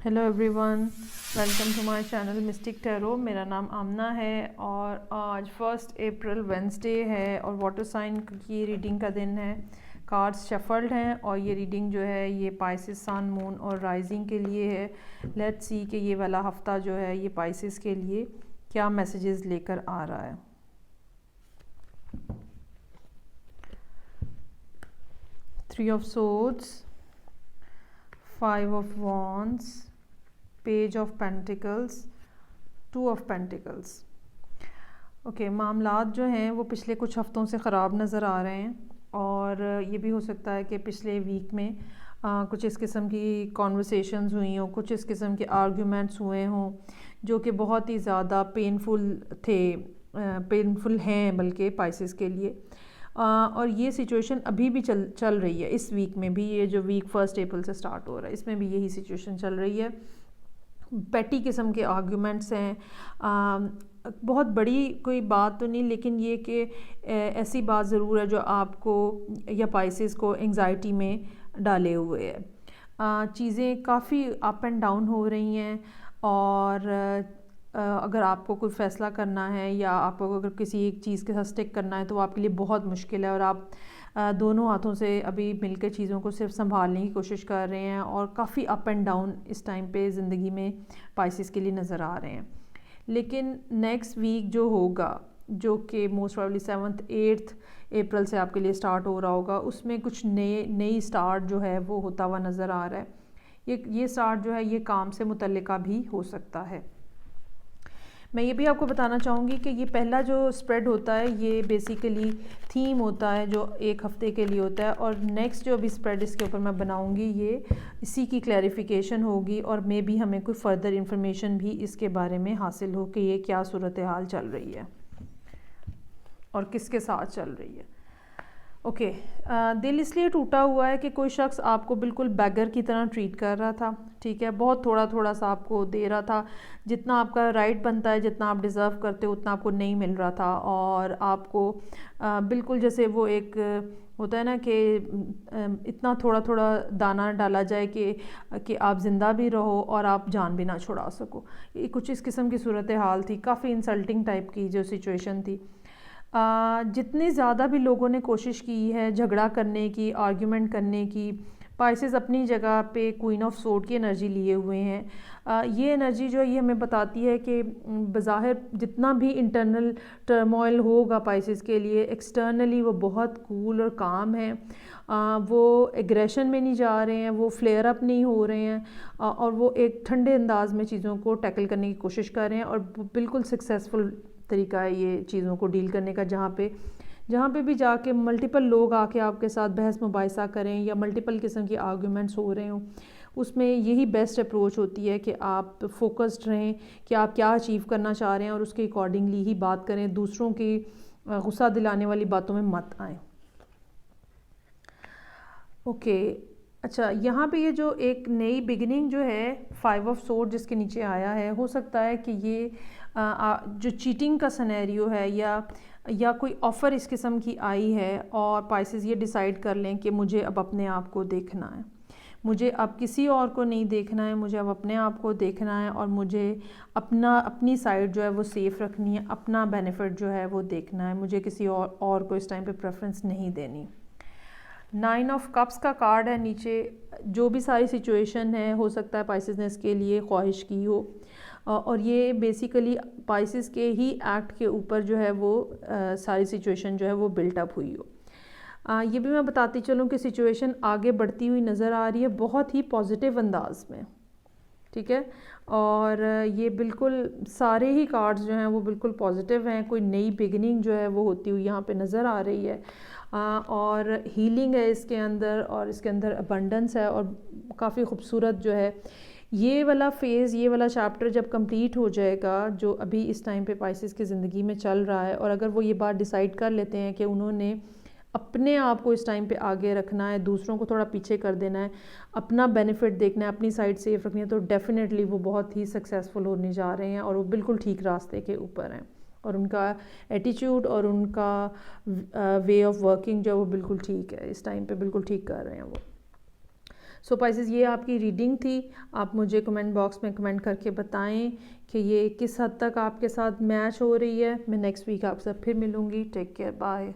Hello everyone, welcome to my channel mystic tarot. मेरा नाम आमना है और आज 1 अप्रैल वेंसडे है और वाटर साइन की रीडिंग का दिन है। कार्ड्स शफल्ड हैं और ये रीडिंग जो है ये पाइसिस सन मून और राइजिंग के लिए है। लेट्स सी कि ये वाला हफ्ता जो है ये पाइसिस के लिए क्या मैसेजेस लेकर आ रहा है। Three of swords, 5 of wands, page of pentacles, 2 of pentacles. Okay, मामलात जो हैं वो पिछले कुछ हफ्तों से ख़राब नज़र आ रहे हैं और ये भी हो सकता है कि पिछले वीक में कुछ इस किस्म की कॉन्वर्सेशंस हुई हों, कुछ इस किस्म के आर्ग्यूमेंट्स हुए हों जो कि बहुत ही ज़्यादा पेनफुल थे, पेनफुल हैं बल्कि पाइसेस के लिए। और ये सिचुएशन अभी भी चल रही है। इस वीक में भी, ये जो वीक 1 अप्रैल से स्टार्ट हो रहा है, इसमें भी यही सिचुएशन चल रही है। पेटी किस्म के आर्ग्यूमेंट्स हैं, बहुत बड़ी कोई बात तो नहीं, लेकिन ये कि ऐसी बात ज़रूर है जो आपको या पाइसेस को एंजाइटी में डाले हुए है। चीज़ें काफ़ी अप एंड डाउन हो रही हैं और अगर आपको कोई फ़ैसला करना है या आपको अगर किसी एक चीज़ के साथ स्टिक करना है तो वो आपके लिए बहुत मुश्किल है और आप दोनों हाथों से अभी मिलकर चीज़ों को सिर्फ संभालने की कोशिश कर रहे हैं और काफ़ी अप एंड डाउन इस टाइम पे ज़िंदगी में पाइसेस के लिए नज़र आ रहे हैं। लेकिन नेक्स्ट वीक जो होगा, जो कि मोस्ट प्रोबेबली 7th 8th अप्रैल से आपके लिए स्टार्ट हो रहा होगा, उसमें कुछ नई स्टार्ट जो है वो होता हुआ नज़र आ रहा है। ये स्टार्ट जो है ये काम से मुतल्लिका भी हो सकता है। मैं ये भी आपको बताना चाहूँगी कि ये पहला जो स्प्रेड होता है ये बेसिकली थीम होता है जो एक हफ़्ते के लिए होता है और नेक्स्ट जो अभी स्प्रेड इसके ऊपर मैं बनाऊँगी ये इसी की क्लैरिफिकेशन होगी और मे बी हमें कोई फ़र्दर इंफॉर्मेशन भी इसके बारे में हासिल हो कि ये क्या सूरत हाल चल रही है और किसके साथ चल रही है। ओके, दिल इसलिए टूटा हुआ है कि कोई शख्स आपको बिल्कुल बैगर की तरह ट्रीट कर रहा था, ठीक है, बहुत थोड़ा थोड़ा सा आपको दे रहा था, जितना आपका राइट बनता है, जितना आप डिज़र्व करते हो उतना आपको नहीं मिल रहा था और आपको बिल्कुल जैसे वो एक होता है ना कि इतना थोड़ा थोड़ा दाना डाला जाए कि आप ज़िंदा भी रहो और आप जान भी ना छुड़ा सको। ये कुछ इस किस्म की सूरत हाल थी, काफ़ी इंसल्टिंग टाइप की जो सिचुएशन थी। जितनी ज़्यादा भी लोगों ने कोशिश की है झगड़ा करने की, आर्ग्यूमेंट करने की, पाइसेस अपनी जगह पे क्वीन ऑफ सोर्ड की एनर्जी लिए हुए हैं। ये एनर्जी जो है ये हमें बताती है कि बज़ाहिर जितना भी इंटरनल टर्मोइल होगा पाइसेस के लिए, एक्सटर्नली वो बहुत कूल और काम है। वो एग्रेशन में नहीं जा रहे हैं, वो फ्लेयर अप नहीं हो रहे हैं और वो एक ठंडे अंदाज में चीज़ों को टैकल करने की कोशिश कर रहे हैं और बिल्कुल सक्सेसफुल तरीका है ये चीज़ों को डील करने का। जहाँ पे भी जाके मल्टीपल लोग आके आपके साथ बहस मुबाहिसा करें या मल्टीपल किस्म की आर्ग्यूमेंट्स हो रहे हों, उसमें यही बेस्ट अप्रोच होती है कि आप फोकस्ड रहें कि आप क्या अचीव करना चाह रहे हैं और उसके अकॉर्डिंगली ही बात करें, दूसरों की गुस्सा दिलाने वाली बातों में मत आएँ। ओके, अच्छा, यहाँ पे ये जो एक नई बिगिनिंग जो है 5 ऑफ सोर्ड जिसके नीचे आया है, हो सकता है कि ये जो चीटिंग का सिनेरियो है या कोई ऑफ़र इस किस्म की आई है और पाइसेस ये डिसाइड कर लें कि मुझे अब अपने आप को देखना है, मुझे अब किसी और को नहीं देखना है, मुझे अब अपने आप को देखना है और मुझे अपनी साइड जो है वो सेफ़ रखनी है, अपना बेनिफिट जो है वो देखना है, मुझे किसी और को इस टाइम पे प्रेफरेंस नहीं देनी। 9 ऑफ कप्स का कार्ड है नीचे। जो भी सारी सिचुएशन है, हो सकता है पाइसेस ने इसके लिए ख्वाहिश की हो और ये बेसिकली पाइसेस के ही एक्ट के ऊपर जो है वो सारी सिचुएशन जो है वो बिल्ट अप हुई हो। ये भी मैं बताती चलूँ कि सिचुएशन आगे बढ़ती हुई नज़र आ रही है बहुत ही पॉजिटिव अंदाज में, ठीक है, और ये बिल्कुल सारे ही कार्ड्स जो हैं वो बिल्कुल पॉजिटिव हैं। कोई नई बिगिनिंग जो है वो होती हुई यहाँ पे नज़र आ रही है और हीलिंग है इसके अंदर और इसके अंदर अबंडेंस है और काफ़ी खूबसूरत जो है ये वाला फ़ेज़, ये वाला चैप्टर जब कंप्लीट हो जाएगा जो अभी इस टाइम पे पाइसेस की ज़िंदगी में चल रहा है, और अगर वो ये बात डिसाइड कर लेते हैं कि उन्होंने अपने आप को इस टाइम पे आगे रखना है, दूसरों को थोड़ा पीछे कर देना है, अपना बेनिफिट देखना है, अपनी साइड सेफ रखनी है, तो डेफ़िनेटली वो बहुत ही सक्सेसफुल होने जा रहे हैं और वो बिल्कुल ठीक रास्ते के ऊपर हैं और उनका एटीट्यूड और उनका वे ऑफ वर्किंग जो है वो बिल्कुल ठीक है, इस टाइम पे बिल्कुल ठीक कर रहे हैं वो। सो पाइसेस, ये आपकी रीडिंग थी। आप मुझे कमेंट बॉक्स में कमेंट करके बताएं कि ये किस हद तक आपके साथ मैच हो रही है। मैं नेक्स्ट वीक आपसे फिर मिलूँगी। Take care, bye.